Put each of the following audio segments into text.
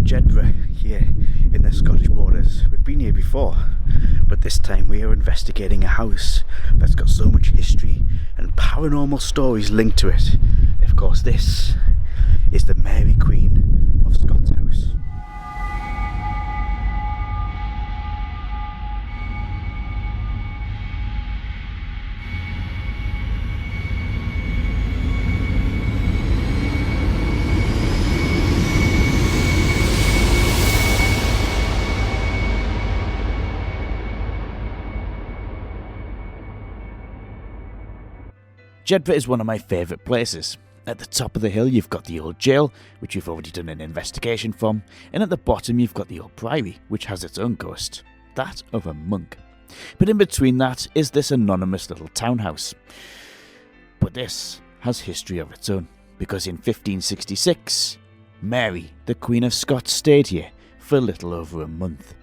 Jedburgh, here in the Scottish borders. We've been here before, but this time we are investigating a house that's got so much history and paranormal stories linked to it. Of course, this is the Mary Queen of Scots house. Jedburgh is one of my favourite places. At the top of the hill you've got the old jail, which we've already done an investigation from, and at the bottom you've got the old priory, which has its own ghost, that of a monk. But in between that is this anonymous little townhouse. But this has history of its own, because in 1566, Mary, the Queen of Scots, stayed here for a little over a month.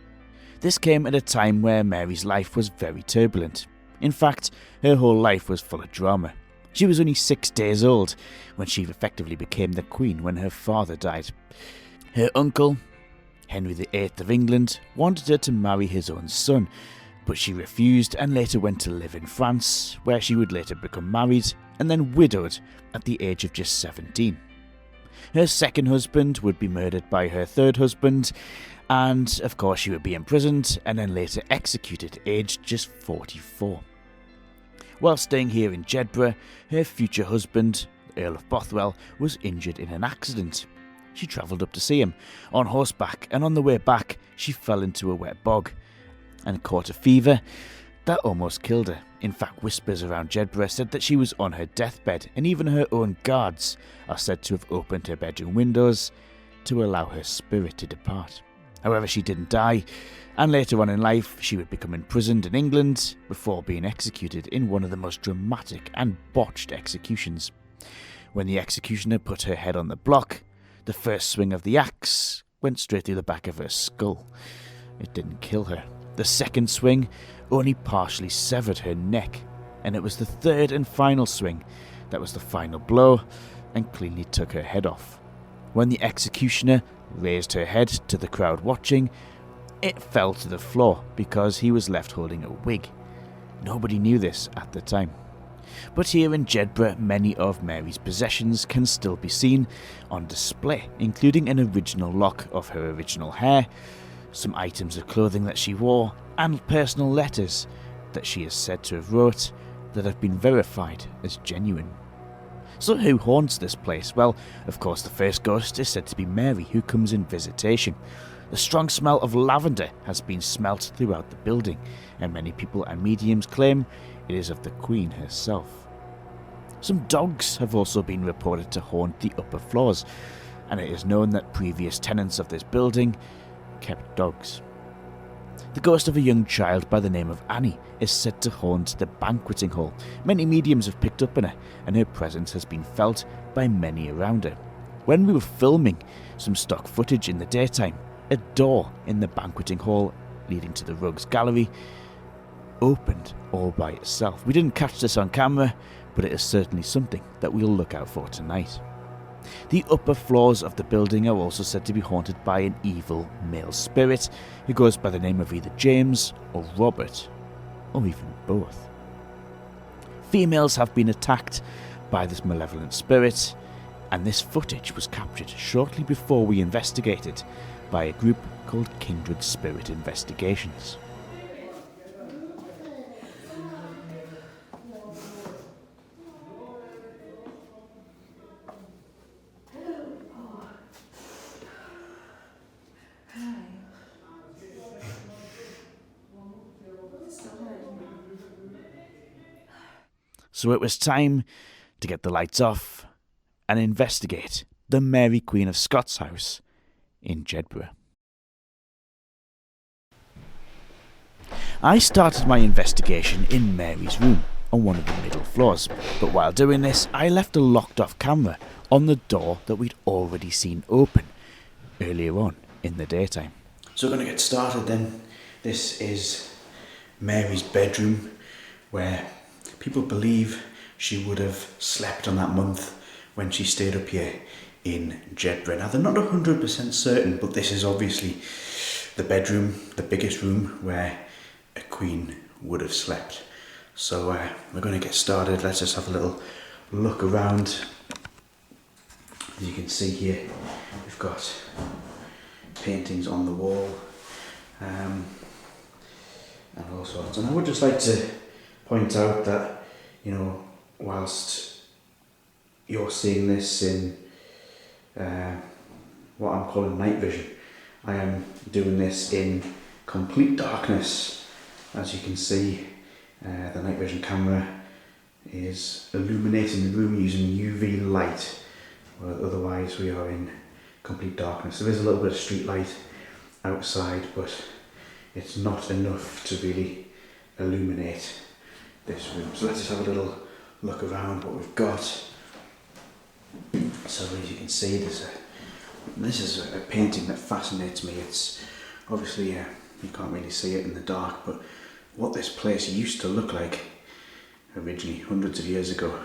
This came at a time where Mary's life was very turbulent. In fact, her whole life was full of drama. She was only 6 days old when she effectively became the Queen when her father died. Her uncle, Henry VIII of England, wanted her to marry his own son, but she refused and later went to live in France, where she would later become married and then widowed at the age of just 17. Her second husband would be murdered by her third husband, and of course she would be imprisoned and then later executed aged just 44. While staying here in Jedburgh, her future husband, the Earl of Bothwell, was injured in an accident. She travelled up to see him on horseback, and on the way back she fell into a wet bog and caught a fever that almost killed her. In fact, whispers around Jedburgh said that she was on her deathbed, and even her own guards are said to have opened her bedroom windows to allow her spirit to depart. However, she didn't die, and later on in life she would become imprisoned in England before being executed in one of the most dramatic and botched executions. When the executioner put her head on the block, the first swing of the axe went straight through the back of her skull. It didn't kill her. The second swing only partially severed her neck, and it was the third and final swing that was the final blow and cleanly took her head off. When the executioner raised her head to the crowd watching, it fell to the floor because he was left holding a wig. Nobody knew this at the time. But here in Jedburgh, many of Mary's possessions can still be seen on display, including an original lock of her original hair, some items of clothing that she wore, and personal letters that she is said to have wrote that have been verified as genuine. So who haunts this place? Well, of course the first ghost is said to be Mary, who comes in visitation. The strong smell of lavender has been smelt throughout the building, and many people and mediums claim it is of the Queen herself. Some dogs have also been reported to haunt the upper floors, and it is known that previous tenants of this building kept dogs. The ghost of a young child by the name of Annie is said to haunt the Banqueting hall. Many mediums have picked up on her, and her presence has been felt by many around her. When we were filming some stock footage in the daytime, a door in the Banqueting hall leading to the Rugs Gallery opened all by itself. We didn't catch this on camera, but it is certainly something that we'll look out for tonight. The upper floors of the building are also said to be haunted by an evil male spirit who goes by the name of either James or Robert, or even both. Females have been attacked by this malevolent spirit, and this footage was captured shortly before we investigated by a group called Kindred Spirit Investigations. So it was time to get the lights off and investigate the Mary Queen of Scots house in Jedburgh. I started my investigation in Mary's room on one of the middle floors, but while doing this I left a locked off camera on the door that we'd already seen open earlier on in the daytime. So we're going to get started then. This is Mary's bedroom, where people believe she would have slept on that month when she stayed up here in Jedburgh. Now they're not 100% certain, but this is obviously the bedroom, the biggest room where a queen would have slept. So we're going to get started. Let's just have a little look around. As you can see here, we've got paintings on the wall and all sorts. And I would just like to point out that, you know, whilst you're seeing this in what I'm calling night vision, I am doing this in complete darkness. As you can see, the night vision camera is illuminating the room using UV light, where otherwise we are in complete darkness. There is a little bit of street light outside, but it's not enough to really illuminate this room. So let's just have a little look around what we've got. So as you can see, this is a painting that fascinates me. It's obviously, you can't really see it in the dark, but what this place used to look like originally, hundreds of years ago,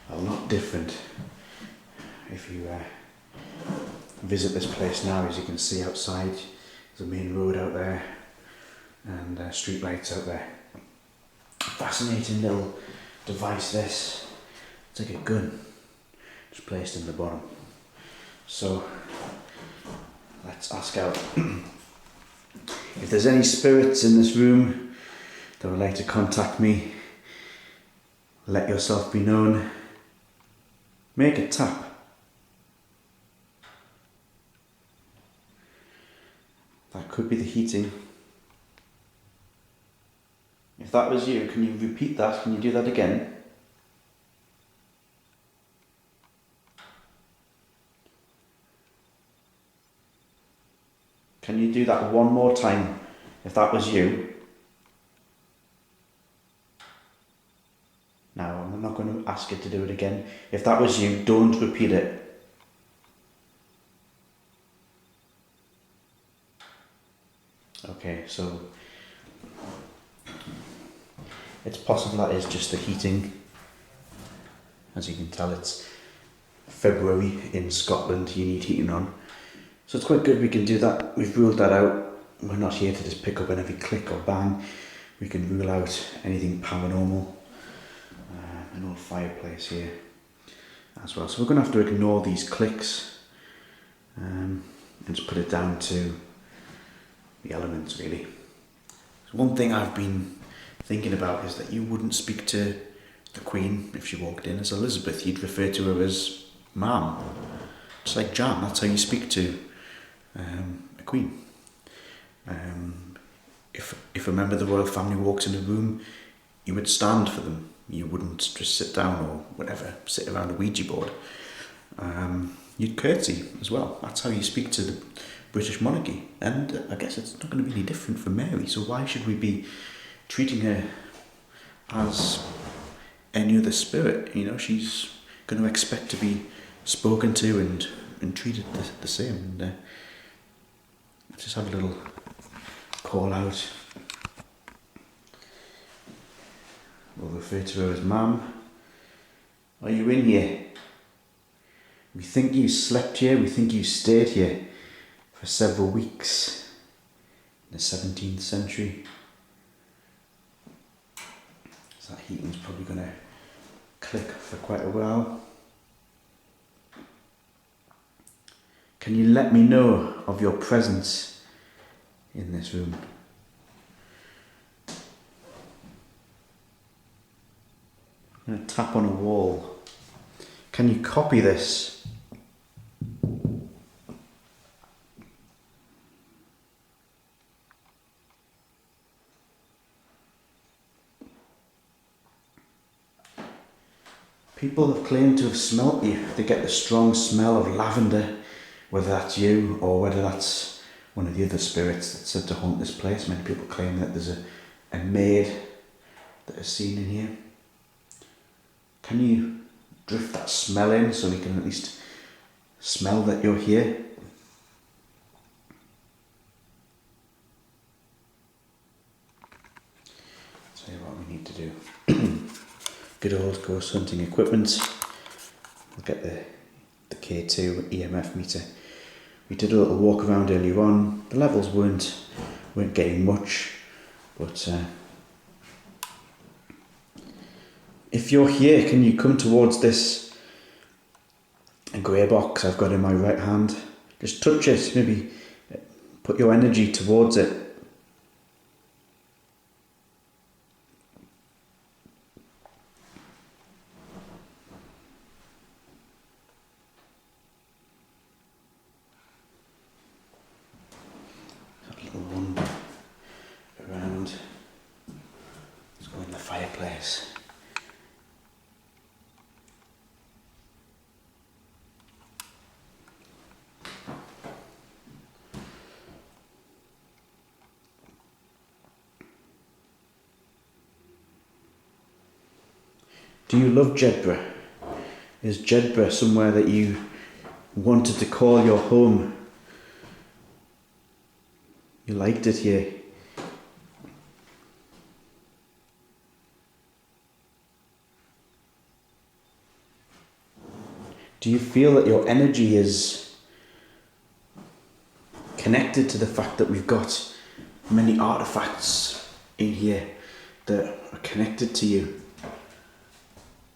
a lot different. If you visit this place now, as you can see outside, there's a main road out there and street lights out there. Fascinating little device this. It's like a gun, just placed in the bottom. So let's ask out. If there's any spirits in this room that would like to contact me, let yourself be known. Make a tap. That could be the heating. If that was you, can you repeat that? Can you do that again? Can you do that one more time, if that was you? Now, I'm not going to ask you to do it again. If that was you, don't repeat it. Okay, so it's possible that is just the heating. As you can tell, it's February in Scotland, you need heating on. So it's quite good we can do that. We've ruled that out. We're not here to just pick up on every click or bang. We can rule out anything paranormal. An old fireplace here as well. So we're going to have to ignore these clicks and just put it down to the elements, really. So one thing I've been thinking about is that you wouldn't speak to the Queen if she walked in as Elizabeth. You'd refer to her as Ma'am. Just like Jan, that's how you speak to a Queen. If a member of the royal family walks in a room, you would stand for them. You wouldn't just sit down or whatever, sit around a Ouija board. You'd curtsy as well. That's how you speak to the British monarchy. And I guess it's not going to be any different for Mary. So why should we be treating her as any other spirit? You know, she's going to expect to be spoken to and treated the same. And let's just have a little call out. We'll refer to her as Ma'am. Are you in here? We think you slept here, we think you stayed here for several weeks in the 17th century. So that heating's probably going to click for quite a while. Can you let me know of your presence in this room? I'm going to tap on a wall. Can you copy this? People have claimed to have smelt you. They get the strong smell of lavender, whether that's you or whether that's one of the other spirits that's said to haunt this place. Many people claim that there's a maid that is seen in here. Can you drift that smell in so we can at least smell that you're here? Tell you what we need to do. Good old ghost hunting equipment. We'll get the K2 EMF meter. We did a little walk around earlier on. The levels weren't getting much, but if you're here, can you come towards this grey box I've got in my right hand? Just touch it, maybe put your energy towards it. That little one around. Let's go in the fireplace. Do you love Jedburgh? Is Jedburgh somewhere that you wanted to call your home? You liked it here? Do you feel that your energy is connected to the fact that we've got many artifacts in here that are connected to you?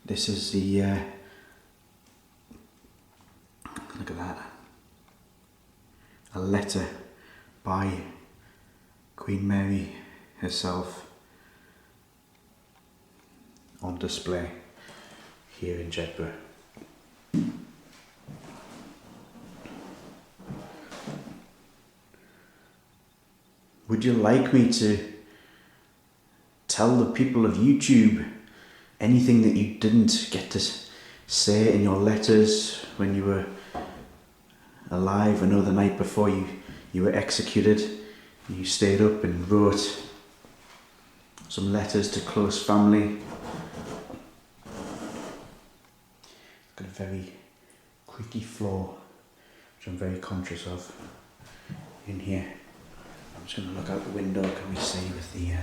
This is the, look at that, a letter by Queen Mary herself on display here in Jedburgh. Would you like me to tell the people of YouTube anything that you didn't get to say in your letters when you were alive? I know the night before you were executed, you stayed up and wrote some letters to close family. Got a very creaky floor, which I'm very conscious of in here. I'm just going to look out the window. Can we see with the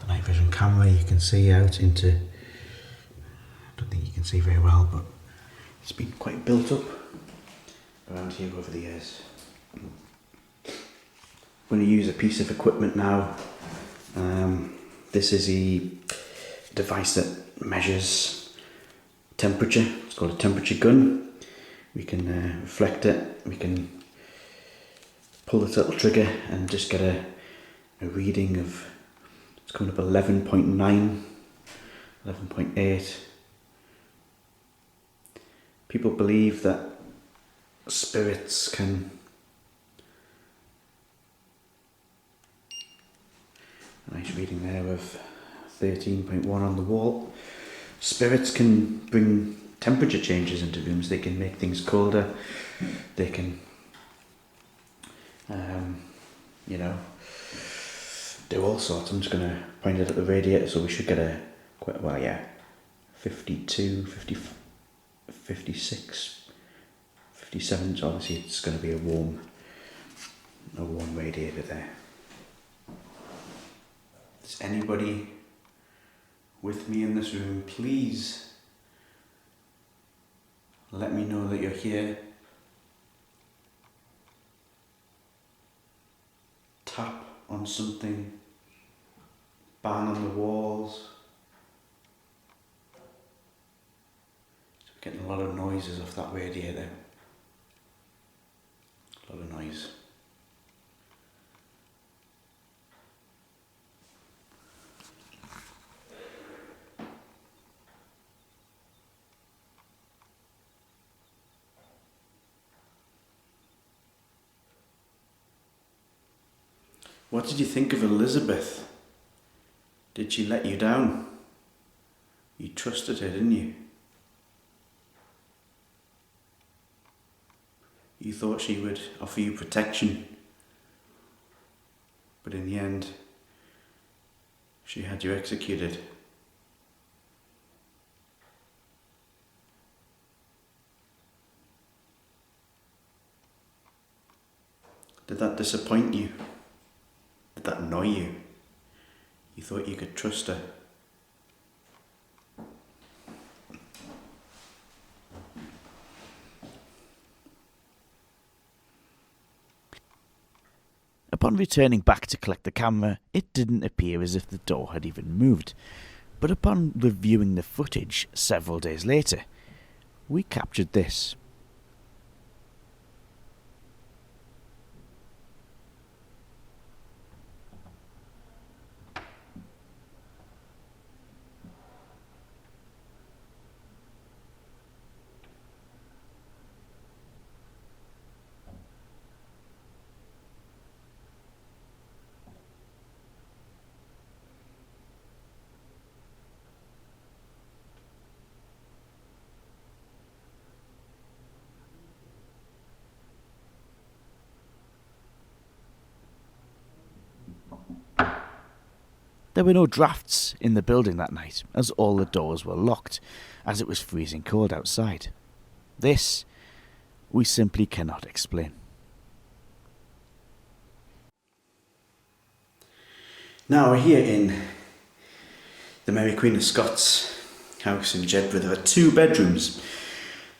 night vision camera? You can see out into, I don't think you can see very well, but it's been quite built up around here over the years. I'm going to use a piece of equipment now. This is a device that measures temperature. It's called a temperature gun. We can reflect it. We can pull this little trigger and just get a reading of, it's coming up 11.9, 11.8. People believe that spirits can, nice reading there of 13.1 on the wall. Spirits can bring temperature changes into rooms. They can make things colder. They can, do all sorts. I'm just going to point it at the radiator, so we should get a quite, 52, 50, 56, 57. So obviously it's going to be a warm radiator there. Is anybody with me in this room? Please let me know that you're here. Tap on something, bang on the walls. So we're getting a lot of noises off that radiator. A lot of noise. What did you think of Elizabeth? Did she let you down? You trusted her, didn't you? You thought she would offer you protection, but in the end, she had you executed. Did that disappoint you? Did that annoy you? You thought you could trust her. Upon returning back to collect the camera, it didn't appear as if the door had even moved. But upon reviewing the footage several days later, we captured this. There were no drafts in the building that night, as all the doors were locked, as it was freezing cold outside. This we simply cannot explain. Now we're here in the Mary Queen of Scots house in Jedburgh. There are 2 bedrooms.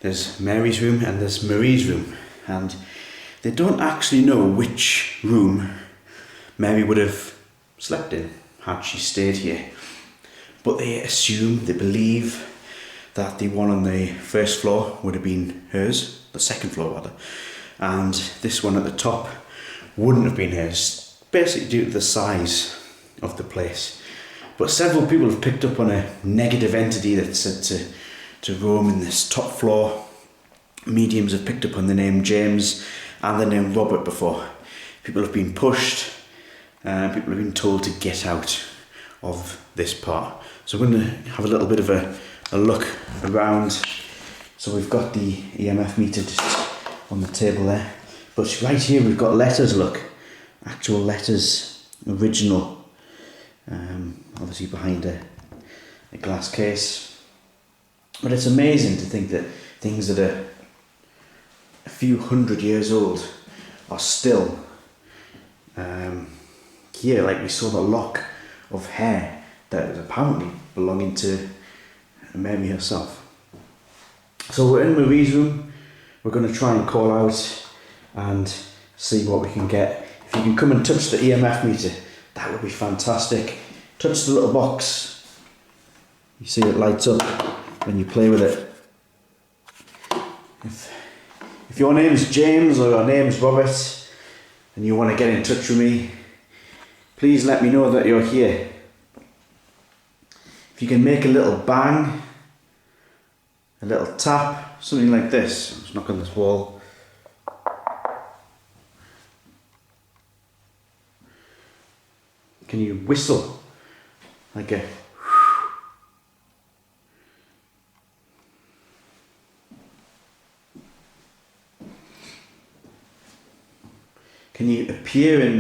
There's Mary's room and there's Marie's room, and they don't actually know which room Mary would have slept in had she stayed here, but they believe that the one on the first floor would have been hers, the second floor rather, and this one at the top wouldn't have been hers, basically due to the size of the place. But several people have picked up on a negative entity that's said to roam in this top floor. Mediums have picked up on the name James and the name Robert before. People have been pushed. People have been told to get out of this part. So we're going to have a little bit of a look around. So we've got the EMF meter just on the table there. But right here we've got letters, look. Actual letters, original. Obviously behind a glass case. But it's amazing to think that things that are a few hundred years old are still here. Like we saw the lock of hair that is apparently belonging to Mary herself. So we're in Marie's room. We're going to try and call out and see what we can get. If you can come and touch the EMF meter, that would be fantastic. Touch the little box. You see it lights up when you play with it. If your name's James or your name's Robert and you want to get in touch with me, please let me know that you're here. If you can make a little bang, a little tap, something like this. Let's knock on this wall. Can you whistle like a can you appear in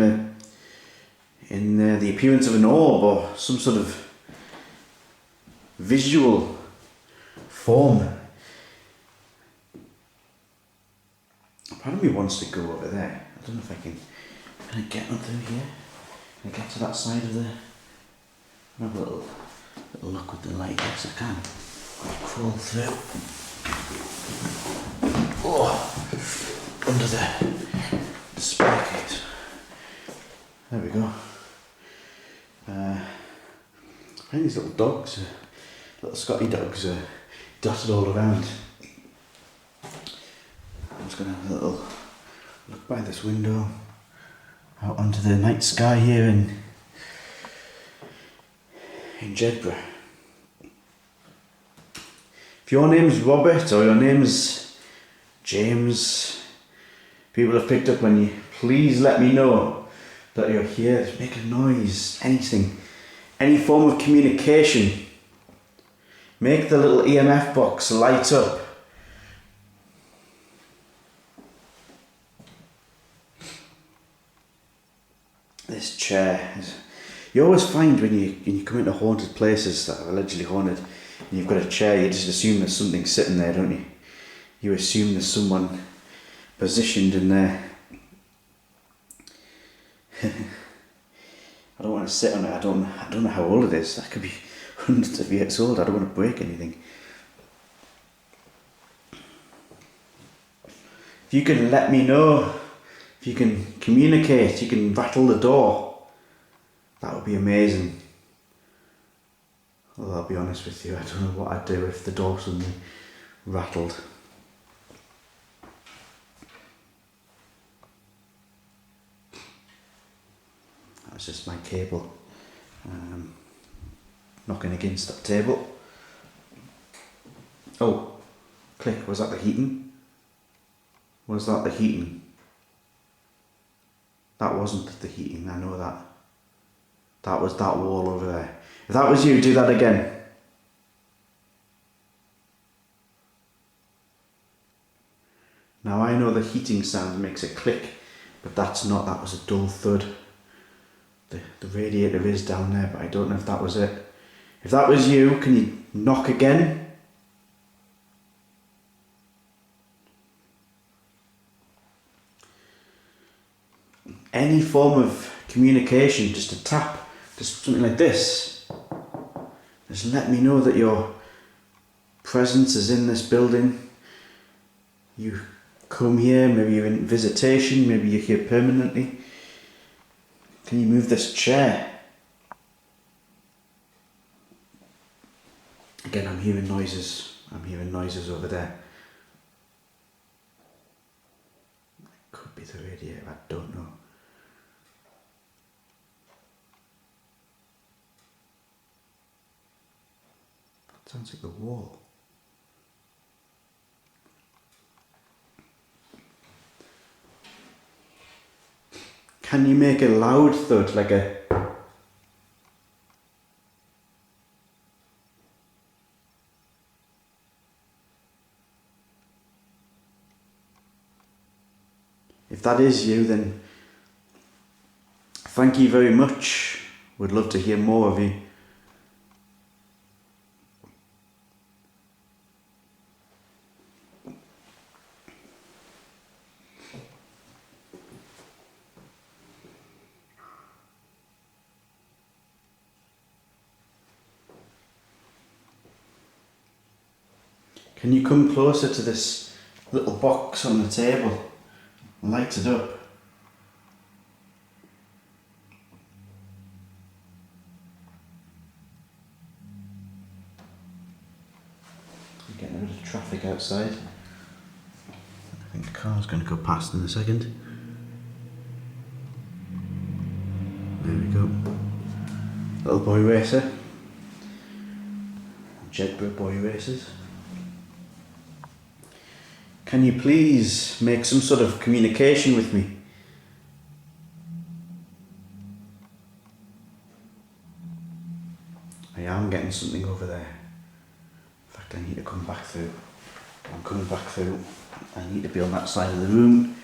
the appearance of an orb or some sort of visual form? Part of me wants to go over there. I don't know if I can I get up through here? Can I get to that side of the... Have a little look with the light. Yes, I can. Crawl through. Oh, under the spare case. There we go. I think these little dogs, little Scotty dogs, are dotted all around. I'm just going to have a little look by this window out onto the night sky here in Jedburgh. If your name's Robert or your name's James, people have picked up on you, please let me know that you're here. Just make a noise, anything, any form of communication. Make the little EMF box light up. This chair is, you always find when you come into haunted places that are allegedly haunted and you've got a chair, you just assume there's something sitting there, don't you? You assume there's someone positioned in there. I don't want to sit on it. I don't know how old it is. That could be hundreds of years old. I don't want to break anything. If you can let me know, If you can communicate, you can rattle the door. That would be amazing. Well, I'll be honest with you, I don't know what I'd do if the door suddenly rattled. That's just my cable knocking against that table. Oh, click, was that the heating? Was that the heating? That wasn't the heating, I know that. That was that wall over there. If that was you, do that again. Now I know the heating sound makes a click, but that's not, that was a dull thud. The radiator is down there, but I don't know if that was it. If that was you, can you knock again? Any form of communication, just a tap, just something like this. Just let me know that your presence is in this building. You come here, maybe you're in visitation, maybe you're here permanently. Can you move this chair? Again, I'm hearing noises. I'm hearing noises over there. It could be the radiator, I don't know. That sounds like the wall. Can you make a loud thud, like a... If that is you, then thank you very much. Would love to hear more of you. Can you come closer to this little box on the table? Light it up. We're getting a bit of traffic outside. I think the car's going to go past in a second. There we go. Little boy racer. Jedburgh boy racers. Can you please make some sort of communication with me? I am getting something over there. In fact, I need to come back through. I'm coming back through. I need to be on that side of the room.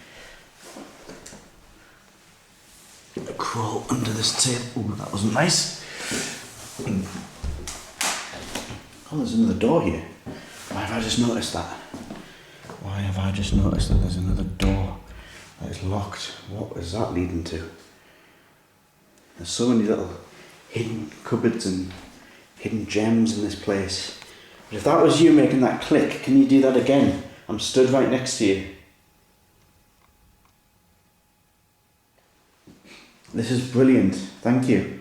Crawl under this table. Ooh, that wasn't nice. Oh, there's another door here. Why have I just noticed that? Why have I just noticed that there's another door that is locked? What is that leading to? There's so many little hidden cupboards and hidden gems in this place. But if that was you making that click, can you do that again? I'm stood right next to you. This is brilliant. Thank you.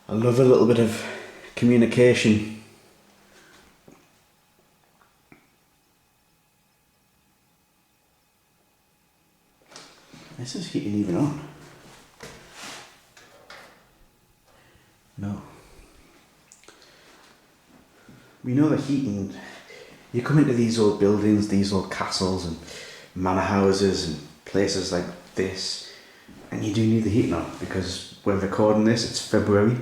I love a little bit of communication. This is heating even on. No. We know the heating. You come into these old buildings, these old castles and manor houses and places like this, and you do need the heating on because we're recording this, it's February,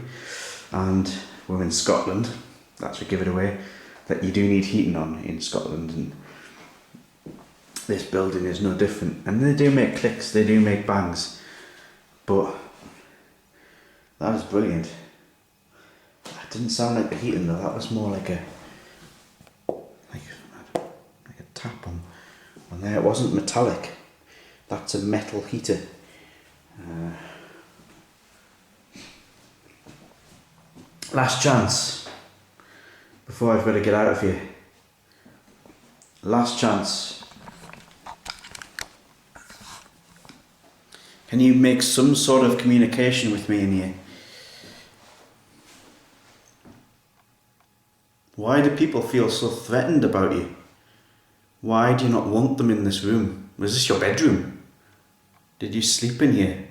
and we're in Scotland. That's what give it away, that you do need heating on in Scotland, and this building is no different. And they do make clicks, they do make bangs, but that is brilliant. That didn't sound like the heating though, that was more like a tap on there. It wasn't metallic, that's a metal heater. Last chance before I've got to get out of here. Last chance. Can you make some sort of communication with me in here? Why do people feel so threatened about you? Why do you not want them in this room? Was this your bedroom? Did you sleep in here?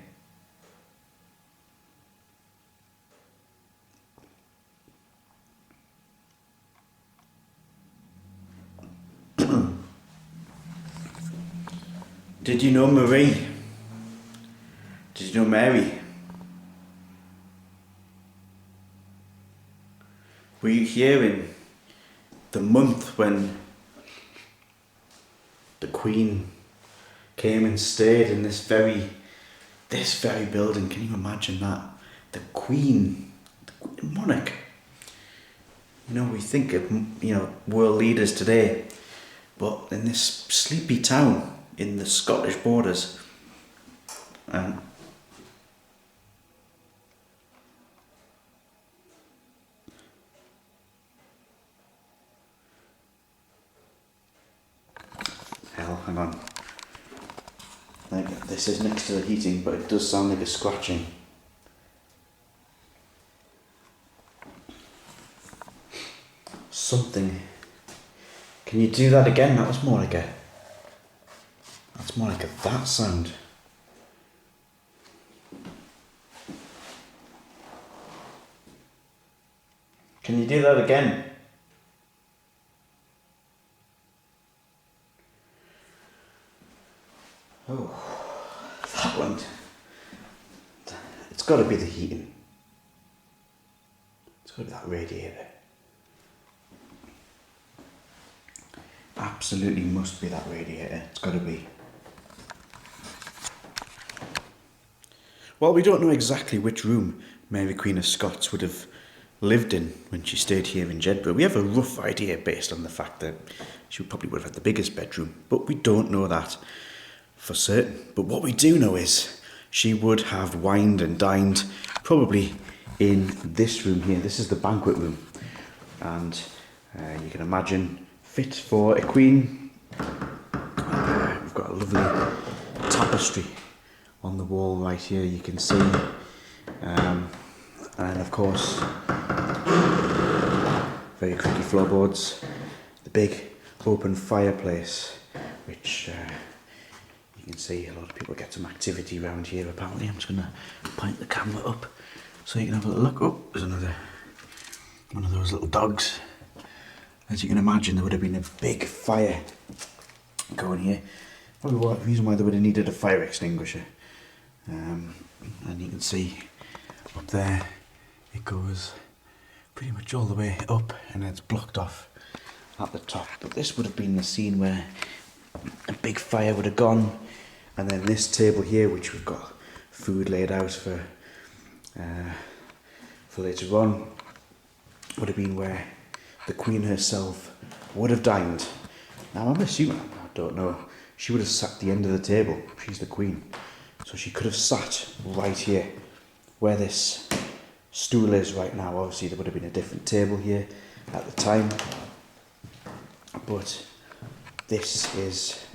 Did you know Marie? Did you know Mary? Were you here in the month when the Queen came and stayed in this very building? Can you imagine that? The Queen, the monarch. You know, we think of, world leaders today, but in this sleepy town in the Scottish borders, hell, hang on. Like, this is next to the heating, but it does sound like a scratching. Something. Can you do that again? That's more like a that sound. Can you do that again? Oh, that one. It's got to be the heating. It's got to be that radiator. Absolutely must be that radiator. It's got to be. Well, we don't know exactly which room Mary Queen of Scots would have lived in when she stayed here in Jedburgh. We have a rough idea based on the fact that she probably would have had the biggest bedroom, but we don't know that for certain. But what we do know is she would have wined and dined probably in this room here. This is the banquet room, and you can imagine fit for a queen. We've got a lovely tapestry on the wall right here, you can see, and of course very creaky floorboards, the big open fireplace, which you can see a lot of people get some activity around here apparently. I'm just going to point the camera up so you can have a little look. Oh, there's another one of those little dogs. As you can imagine, there would have been a big fire going here. Probably one reason why they would have needed a fire extinguisher. And you can see up there it goes pretty much all the way up, and it's blocked off at the top. But this would have been the scene where a big fire would have gone, and then this table here, which we've got food laid out for later on, would have been where the Queen herself would have dined. Now I'm assuming, I don't know, she would have sat at the end of the table. She's the Queen. So she could have sat right here, where this stool is right now. Obviously there would have been a different table here at the time, but this is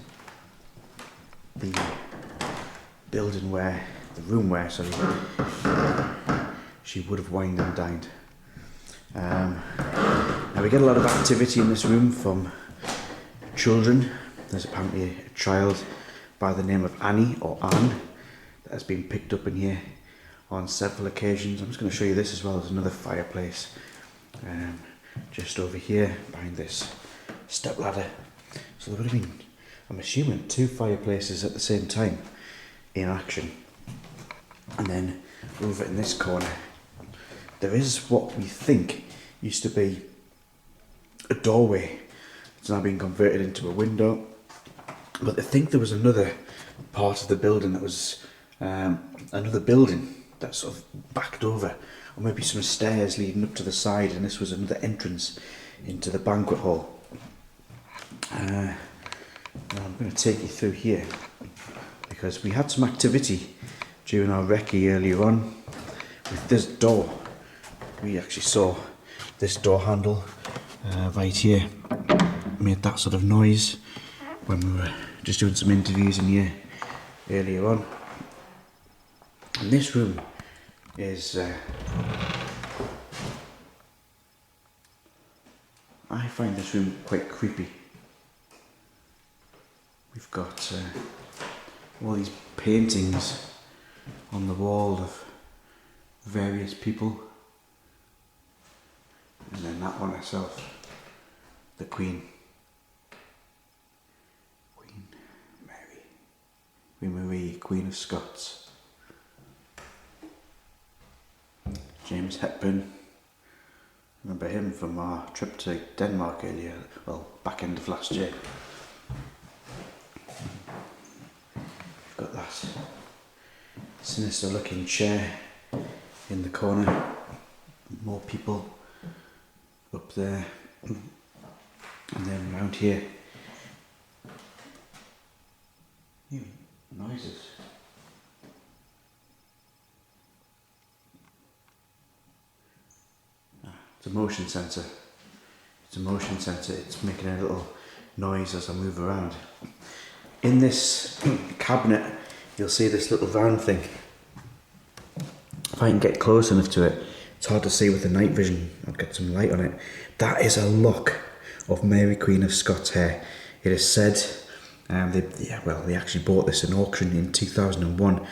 the building where, the room where, sorry, she would have wined and dined. Now we get a lot of activity in this room from children. There's apparently a child by the name of Annie, or Anne, that has been picked up in here on several occasions. I'm just going to show you this as well. There's another fireplace just over here behind this step ladder. So there would have been, I'm assuming, 2 fireplaces at the same time in action. And then over in this corner there is what we think used to be a doorway. It's now been converted into a window, but I think there was another part of the building that was another building that sort of backed over, or maybe some stairs leading up to the side, and this was another entrance into the banquet hall. Now I'm going to take you through here because we had some activity during our recce earlier on with this door. We actually saw this door handle right here made that sort of noise when we were just doing some interviews in here earlier on. And this room is, I find this room quite creepy. We've got all these paintings on the wall of various people, and then that one herself, the Queen Mary, Queen of Scots. James Hepburn, remember him from our trip to Denmark earlier, well, back end of last year. We've got that sinister looking chair in the corner, more people up there, and then around here, noises. It's a motion sensor. It's making a little noise as I move around. In this cabinet, you'll see this little round thing. If I can get close enough to it, it's hard to see with the night vision. I'll get some light on it. That is a lock of Mary Queen of Scots hair. It is said, they actually bought this in auction in 2001.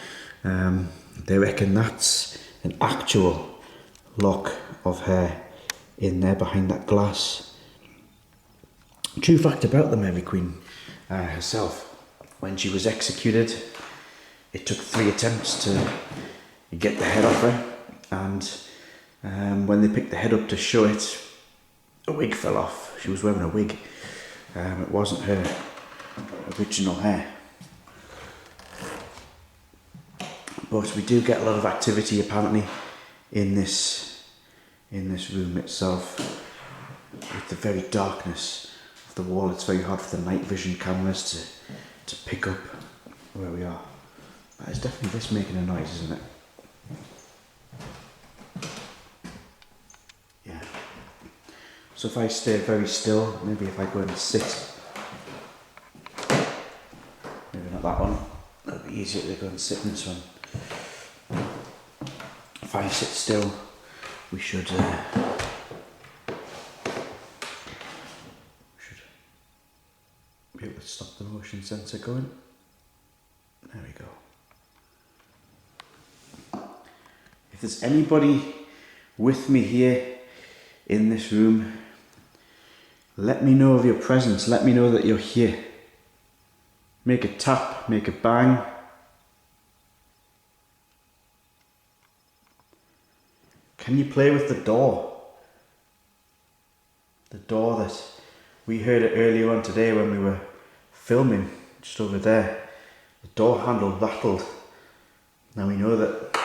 They reckon that's an actual lock of hair in there behind that glass. True fact about the Mary Queen herself, when she was executed, it took 3 attempts to get the head off her, and when they picked the head up to show it, a wig fell off. She was wearing a wig. It wasn't her original hair. But we do get a lot of activity apparently in this room itself. With the very darkness of the wall, it's very hard for the night vision cameras to pick up where we are. But it's definitely this making a noise, isn't it? Yeah. So if I stay very still, maybe if I go and sit, maybe not that one, it'll be easier to go and sit in this one. If I sit still, we should be able to stop the motion sensor going. There we go. If there's anybody with me here in this room, let me know of your presence. Let me know that you're here. Make a tap, make a bang. Can you play with the door? The door that we heard it earlier on today when we were filming, just over there. The door handle rattled. Now we know that,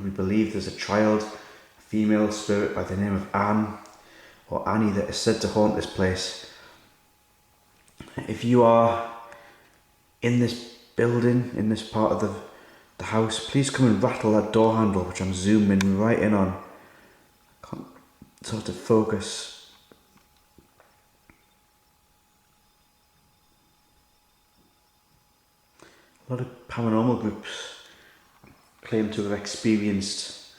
we believe there's a child, a female spirit by the name of Anne or Annie that is said to haunt this place. If you are in this building, in this part of the house, please come and rattle that door handle, which I'm zooming right in on. Can't sort of focus. A lot of paranormal groups claim to have experienced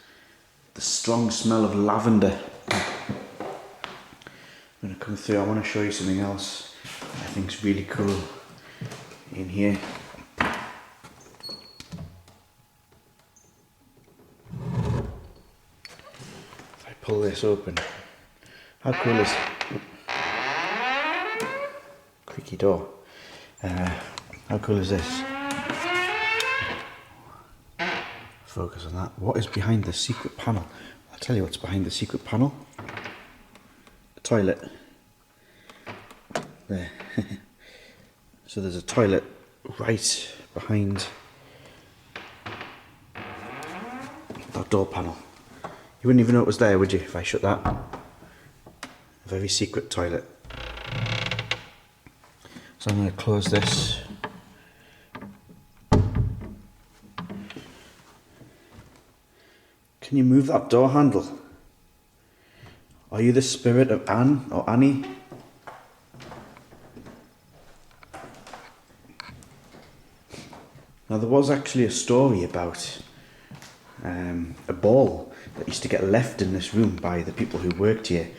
the strong smell of lavender. I'm going to come through. I want to show you something else I think is really cool in here. If I pull this open, how cool is creaky door? How cool is this? Focus on that. What is behind the secret panel? I'll tell you what's behind the secret panel. A toilet. There. So there's a toilet right behind that door panel. You wouldn't even know it was there, would you, if I shut that? A very secret toilet. So I'm going to close this. Can you move that door handle? Are you the spirit of Anne or Annie? Now there was actually a story about a ball that used to get left in this room by the people who worked here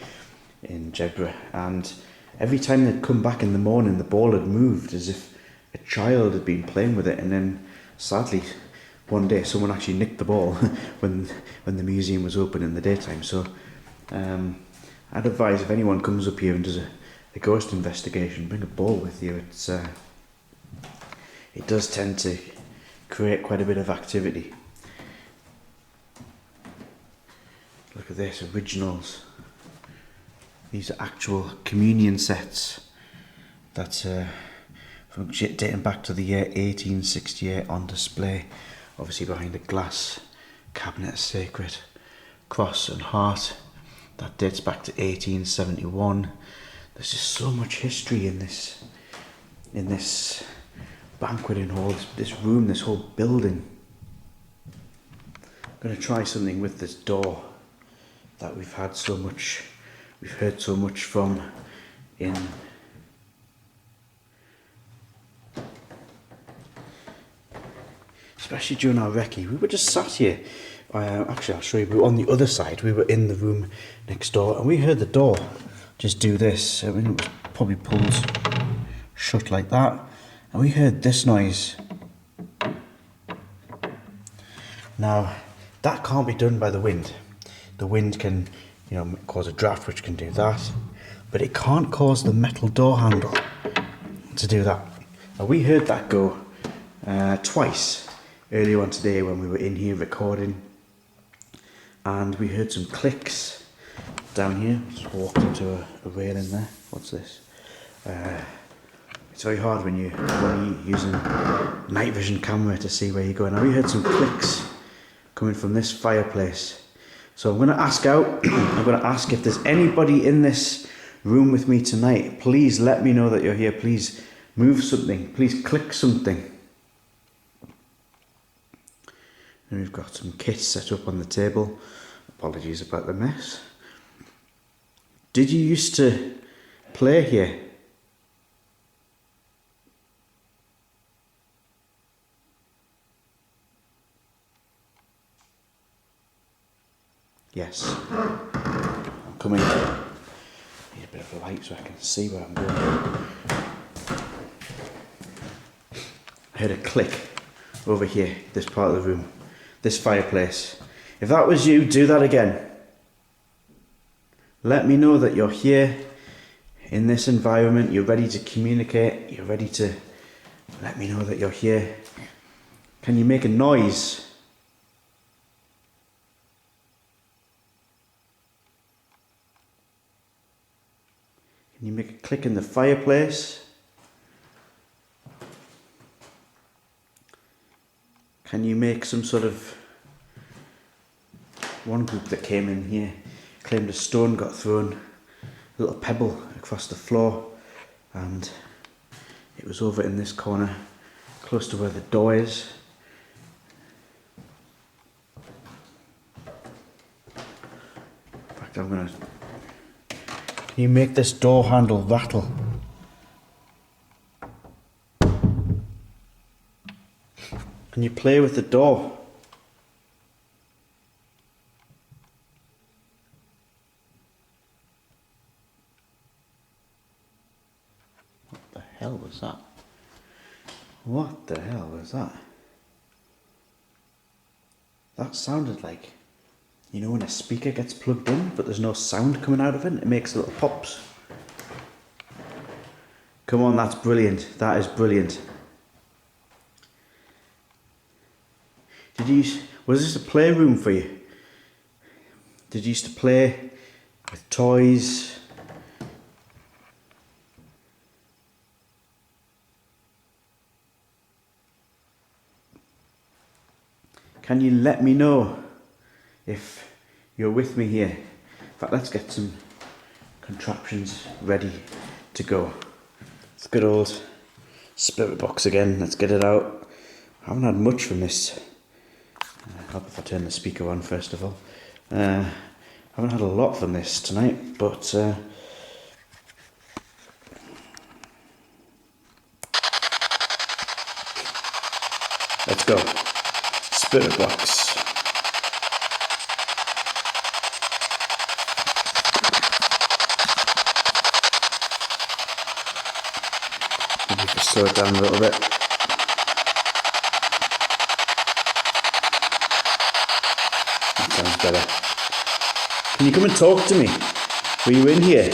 in Jedburgh, and every time they'd come back in the morning the ball had moved as if a child had been playing with it, and then sadly one day someone actually nicked the ball when the museum was open in the daytime. So I'd advise if anyone comes up here and does a ghost investigation, bring a ball with you. It does tend to create quite a bit of activity. Look at this, originals. These are actual communion sets that's from dating back to the year 1868 on display, obviously behind a glass cabinet of sacred cross and heart that dates back to 1871. There's just so much history in this banqueting hall, this room, this whole building. I'm going to try something with this door that we've heard so much from in especially during our recce. We were just sat here. Actually, I'll show you. We were on the other side. We were in the room next door, and we heard the door just do this. I mean, it was probably pulled shut like that, and we heard this noise. Now, that can't be done by the wind. The wind can, cause a draft, which can do that, but it can't cause the metal door handle to do that. Now, we heard that go twice earlier on today when we were in here recording, and we heard some clicks down here. Just walked into a railing there. What's this? It's very hard when you're using night vision camera to see where you're going. Now we heard some clicks coming from this fireplace. So I'm going to ask out, I'm going to ask if there's anybody in this room with me tonight. Please let me know that you're here. Please move something. Please click something. And we've got some kits set up on the table. Apologies about the mess. Did you used to play here? Yes. I'm coming. Need a bit of a light so I can see where I'm going. I heard a click over here, this part of the room, this fireplace. If that was you, do that again. Let me know that you're here in this environment, you're ready to communicate, you're ready to let me know that you're here. Can you make a noise? Can you make a click in the fireplace? Can you make some sort of... One group that came in here claimed a stone got thrown, a little pebble across the floor, and it was over in this corner, close to where the door is. In fact, I'm going to... Can you make this door handle rattle? Can you play with the door? What the hell was that? What the hell was that? That sounded like, when a speaker gets plugged in but there's no sound coming out of it, it makes little pops. Come on, that's brilliant. That is brilliant. Was this a playroom for you? Did you used to play with toys? Can you let me know if you're with me here? In fact, let's get some contraptions ready to go. It's a good old spirit box again. Let's get it out. I haven't had much from this. Help if I turn the speaker on first of all. haven't had a lot from this tonight, but let's go. Spirit box. Maybe just slow it down a little bit. That sounds better. Can you come and talk to me? Were you in here?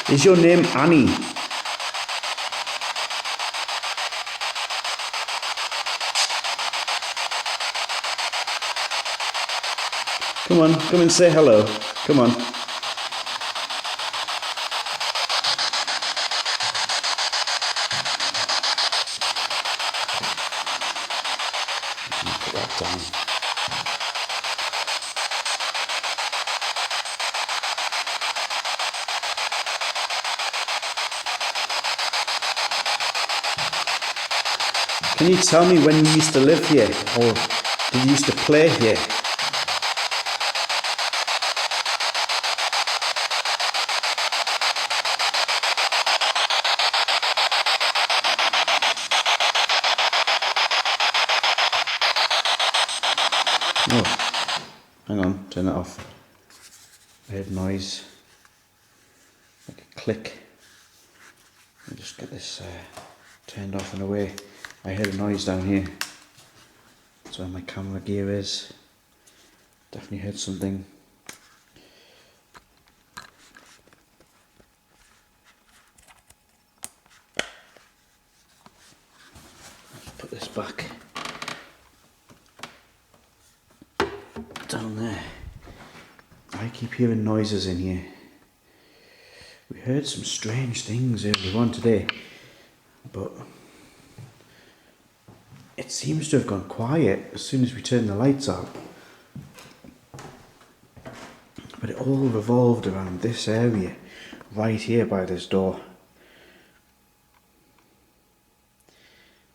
Is your name Annie? Come on, come and say hello. Come on. Put that down. Can you tell me when you used to live here, or did you used to play here? Oh, hang on, turn that off. I heard noise, like a click. Let me just get this turned off and away. I heard a noise down here. That's where my camera gear is. Definitely heard something. Let's put this back down there. I keep hearing noises in here. We heard some strange things earlier on today, but it seems to have gone quiet as soon as we turned the lights out. But it all revolved around this area, right here by this door.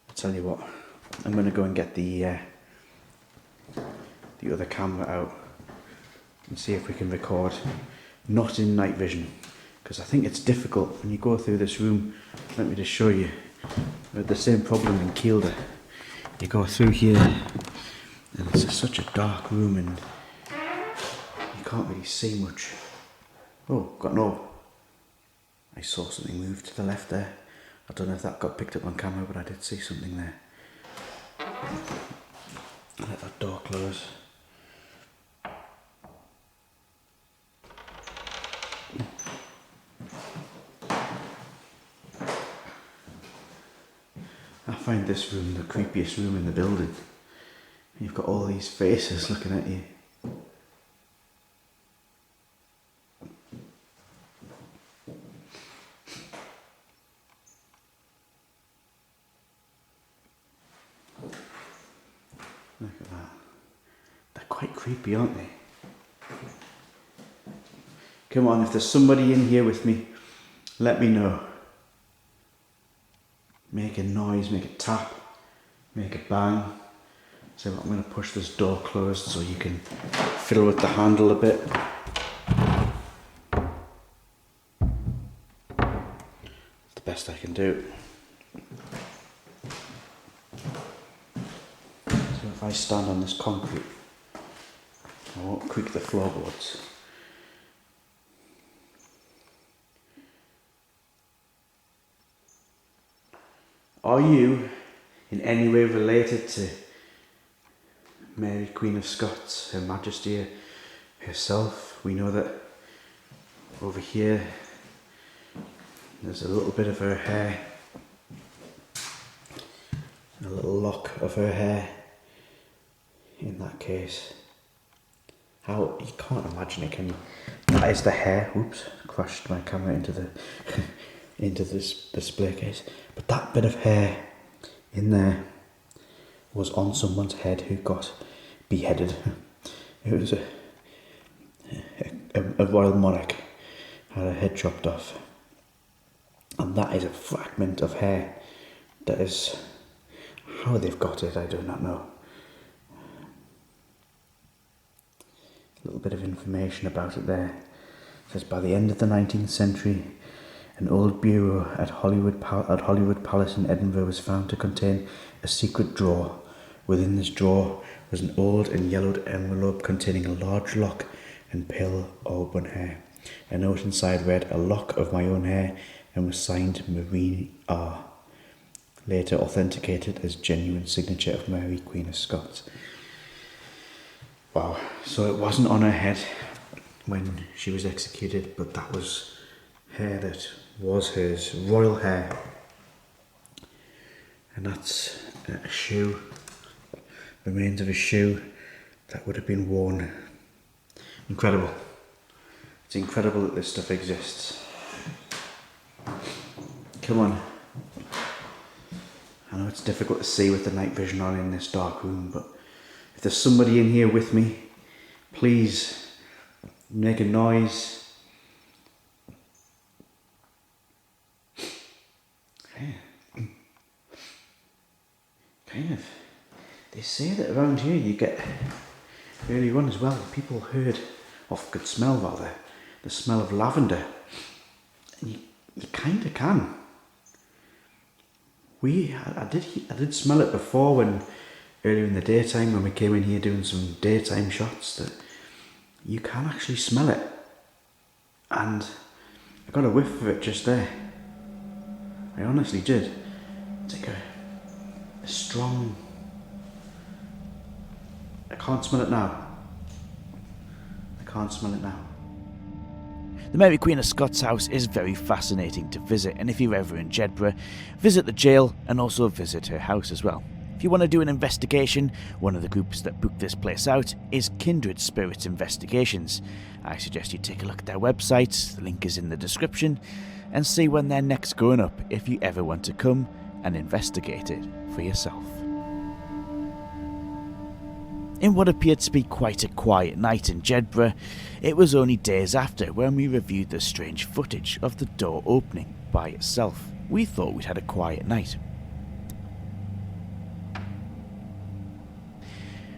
I'll tell you what, I'm going to go and get the other camera out and see if we can record not in night vision, because I think it's difficult when you go through this room. Let me just show you. We had the same problem in Kielder. You go through here and it's such a dark room and you can't really see much. Oh, I saw something move to the left there. I don't know if that got picked up on camera, but I did see something there. Let that door close. I find this room the creepiest room in the building. You've got all these faces looking at you. Look at that. They're quite creepy, aren't they? Come on, if there's somebody in here with me, let me know. Make a noise, make a tap, make a bang. So I'm going to push this door closed so you can fiddle with the handle a bit. It's the best I can do. So if I stand on this concrete, I won't creak the floorboards. Are you in any way related to Mary Queen of Scots, Her Majesty herself? We know that over here there's a little bit of her hair, a little lock of her hair in that case. How, you can't imagine it, can you? That is the hair. Oops, crashed my camera into the into this display case. But that bit of hair in there was on someone's head who got beheaded. It was a royal monarch had her head chopped off. And that is a fragment of hair. That is... how they've got it, I do not know. A little bit of information about it there. It says, by the end of the 19th century, an old bureau at Hollywood Palace in Edinburgh was found to contain a secret drawer. Within this drawer was an old and yellowed envelope containing a large lock and pale auburn hair. A note inside read, a lock of my own hair, and was signed Mary R. Later authenticated as genuine signature of Mary Queen of Scots. Wow, so it wasn't on her head when she was executed, but that was hair that was hers, royal hair. And that's a shoe, remains of a shoe that would have been worn. Incredible. It's incredible that this stuff exists. Come on. I know it's difficult to see with the night vision on in this dark room, but if there's somebody in here with me, please make a noise. Kind of. They say that around here you get, early on as well, people heard, or could smell rather, the smell of lavender. And you kind of can. I did smell it before when earlier in the daytime when we came in here doing some daytime shots, that you can actually smell it. And I got a whiff of it just there. I honestly did. It's like a strong... I can't smell it now. The Mary Queen of Scots house is very fascinating to visit, and if you're ever in Jedburgh, visit the jail and also visit her house as well. If you want to do an investigation, one of the groups that booked this place out is Kindred Spirits Investigations. I suggest you take a look at their website, the link is in the description, and see when they're next going up if you ever want to come and investigate it for yourself. In what appeared to be quite a quiet night in Jedburgh, it was only days after when we reviewed the strange footage of the door opening by itself. We thought we'd had a quiet night.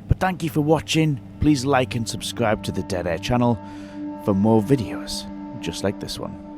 But thank you for watching. Please like and subscribe to the Dead Air channel for more videos just like this one.